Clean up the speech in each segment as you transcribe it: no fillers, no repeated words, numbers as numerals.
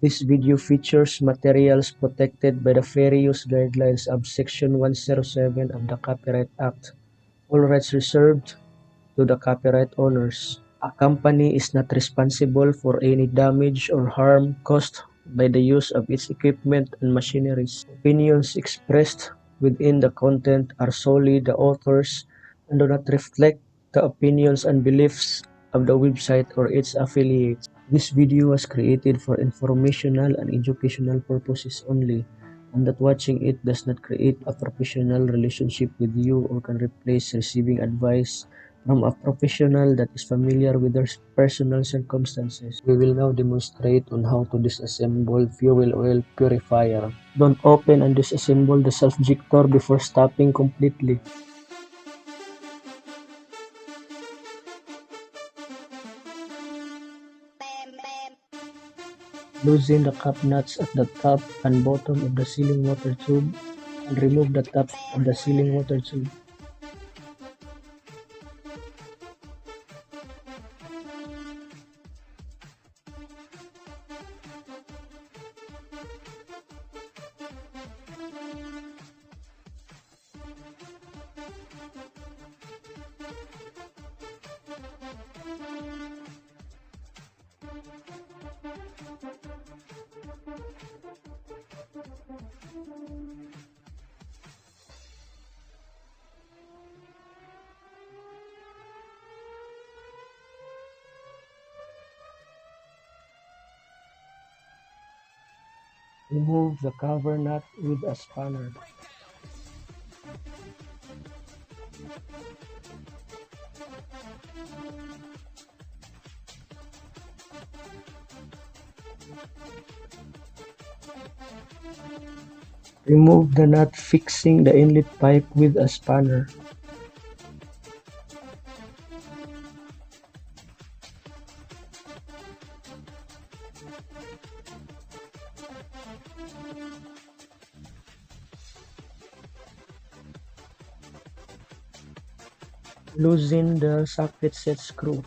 This video features materials protected by the fair use guidelines of Section 107 of the Copyright Act. All rights reserved to the copyright owners. A company is not responsible for any damage or harm caused by the use of its equipment and machineries. Opinions expressed within the content are solely the author's and do not reflect the opinions and beliefs of the website or its affiliates. This video was created for informational and educational purposes only, and that watching it does not create a professional relationship with you or can replace receiving advice from a professional that is familiar with their personal circumstances. We will now demonstrate on how to disassemble fuel oil purifier. Don't open and disassemble the self-jector before stopping completely. Loosen the cap nuts at the top and bottom of the sealing water tube and remove the top of the sealing water tube. Remove the cover nut with a spanner. Remove the nut fixing the inlet pipe with a spanner. Loosen the socket set screw.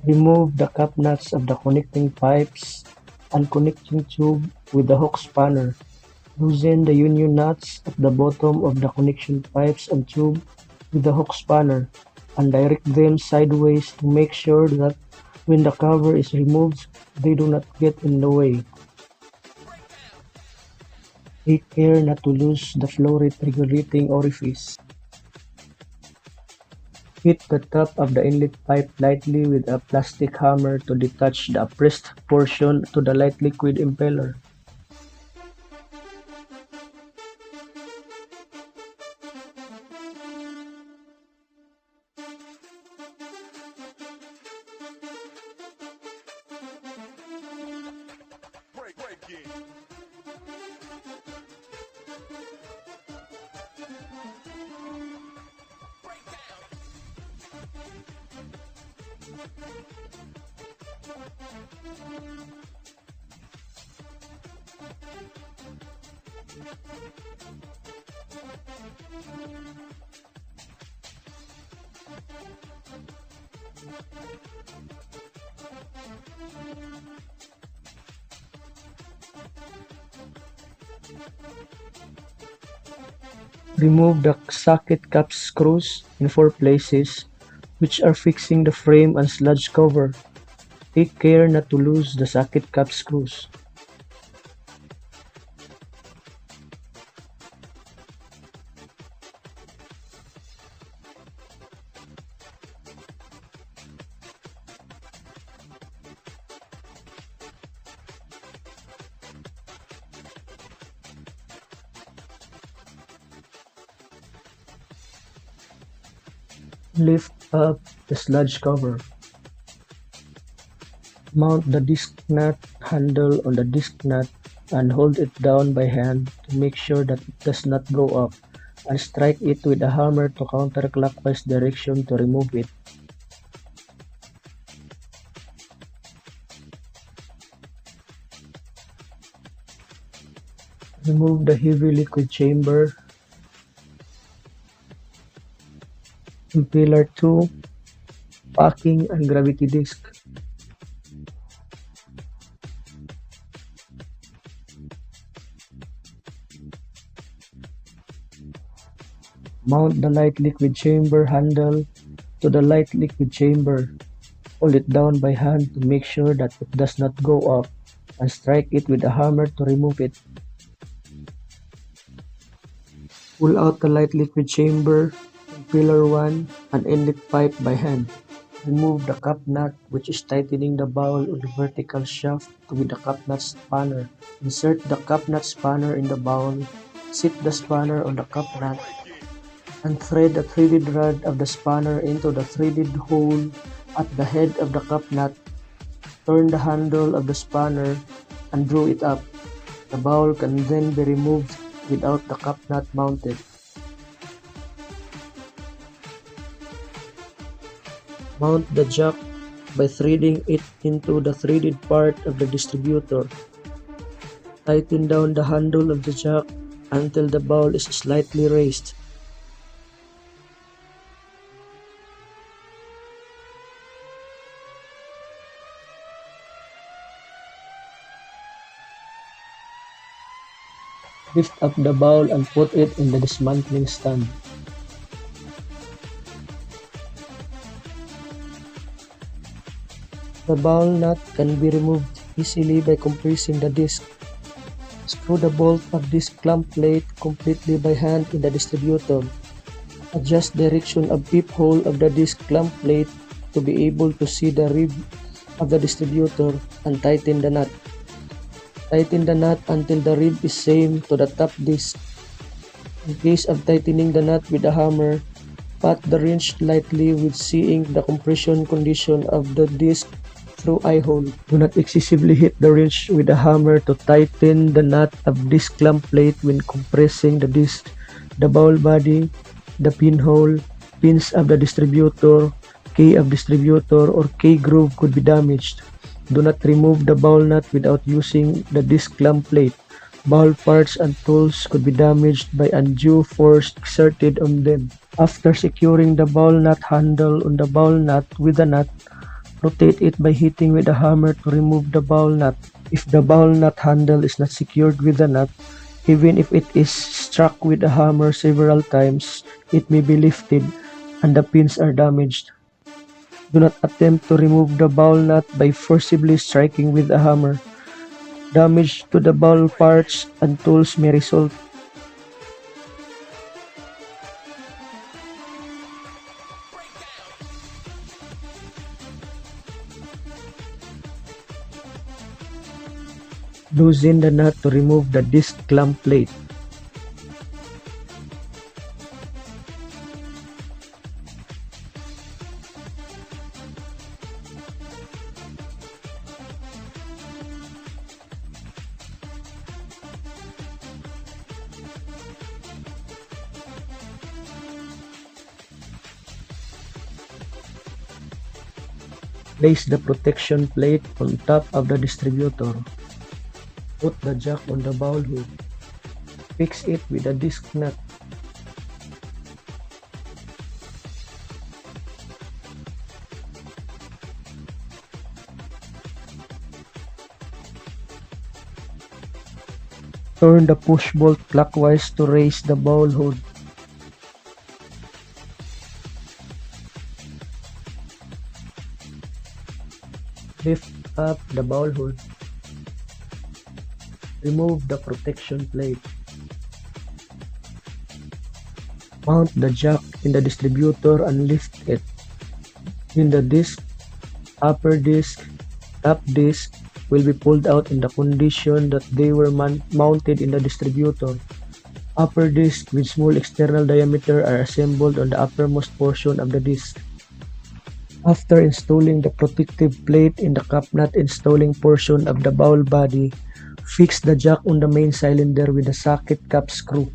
Remove the cap nuts of the connecting pipes and connecting tube with the hook spanner. Loosen the union nuts at the bottom of the connection pipes and tube with the hook spanner and direct them sideways to make sure that when the cover is removed, they do not get in the way. Take care not to lose the flow rate regulating orifice. Hit the top of the inlet pipe lightly with a plastic hammer to detach the pressed portion to the light liquid impeller. Remove the socket cap screws in 4 places, which are fixing the frame and sludge cover. Take care not to lose the socket cap screws. Lift up the sludge cover. Mount the disc nut handle on the disc nut and hold it down by hand to make sure that it does not go up, and strike it with a hammer to counterclockwise direction to remove it. Remove the heavy liquid chamber, impeller 2, packing and gravity disc. Mount the light liquid chamber handle to the light liquid chamber. Pull it down by hand to make sure that it does not go up, and strike it with a hammer to remove it. Pull out the light liquid chamber from pillar 1 and inlet pipe by hand. Remove the cap nut, which is tightening the bowl of the vertical shaft with the cap nut spanner. Insert the cap nut spanner in the bowl, sit the spanner on the cap nut, and thread the threaded rod of the spanner into the threaded hole at the head of the cap nut. Turn the handle of the spanner and draw it up. The bowl can then be removed without the cap nut mounted. Mount the jack by threading it into the threaded part of the distributor. Tighten down the handle of the jack until the bowl is slightly raised. Lift up the bowl and put it in the dismantling stand. The bowl nut can be removed easily by compressing the disc. Screw the bolt of this clamp plate completely by hand in the distributor. Adjust direction of peephole of the disc clamp plate to be able to see the rib of the distributor and tighten the nut. Tighten the nut until the rib is same to the top disc. In case of tightening the nut with a hammer, pat the wrench lightly with seeing the compression condition of the disc through eye hole. Do not excessively hit the wrench with a hammer to tighten the nut of this clamp plate when compressing the disc. The bowl body, the pinhole, pins of the distributor, key of distributor, or key groove could be damaged. Do not remove the bowl nut without using the disc clamp plate. Bowl parts and tools could be damaged by undue force exerted on them. After securing the bowl nut handle on the bowl nut with a nut, rotate it by hitting with a hammer to remove the bowl nut. If the bowl nut handle is not secured with a nut, even if it is struck with a hammer several times, it may be lifted and the pins are damaged. Do not attempt to remove the bowl nut by forcibly striking with a hammer. Damage to the bowl parts and tools may result. Loosen the nut to remove the disc clamp plate. Place the protection plate on top of the distributor. Put the jack on the bowl hood. Fix it with a disc nut. Turn the push bolt clockwise to raise the bowl hood. Lift up the bowl hood. Remove the protection plate. Mount the jack in the distributor and lift it. In the disc, upper disc, top disc will be pulled out in the condition that they were mounted in the distributor. Upper disc with small external diameter are assembled on the uppermost portion of the disc. After installing the protective plate in the cap nut installing portion of the bowl body, fix the jack on the main cylinder with a socket cap screw.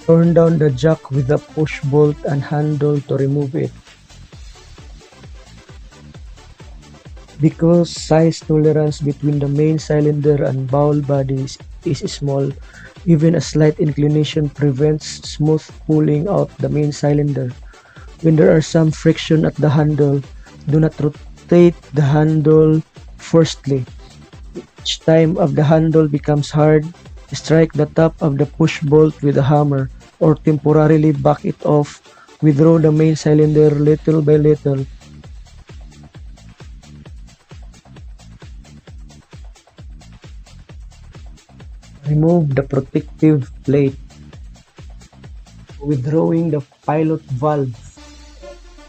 Turn down the jack with a push bolt and handle to remove it. Because size tolerance between the main cylinder and bowl body is small, even a slight inclination prevents smooth pulling out the main cylinder. When there are some friction at the handle, do not rotate the handle forcefully. Each time of the handle becomes hard, strike the top of the push bolt with a hammer or temporarily back it off. Withdraw the main cylinder little by little. Remove the protective plate. Withdrawing the pilot valve.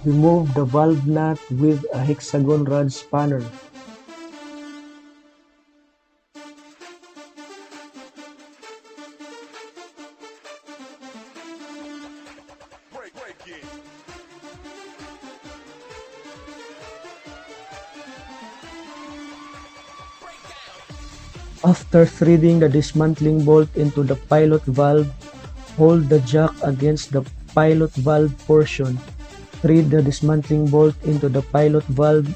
Remove the valve nut with a hexagon rod spanner. After threading the dismantling bolt into the pilot valve, hold the jack against the pilot valve portion. Thread the dismantling bolt into the pilot valve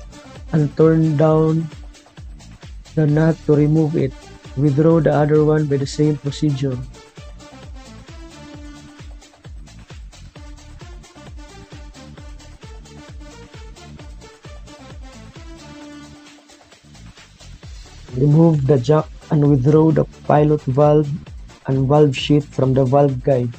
and turn down the nut to remove it. Withdraw the other one by the same procedure. Remove the jack and withdraw the pilot valve and valve sheath from the valve guide.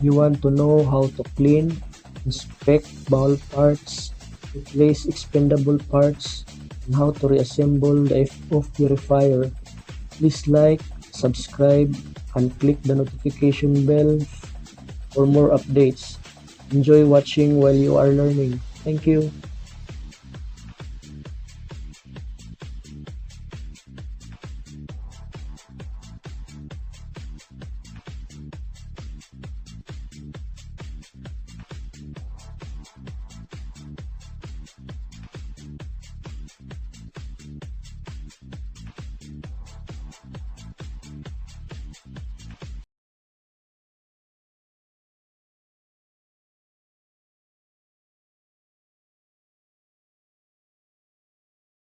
You want to know how to clean, inspect bowl parts, replace expendable parts, and how to reassemble the F.O purifier? Please like, subscribe, and click the notification bell for more updates. Enjoy watching while you are learning. Thank you.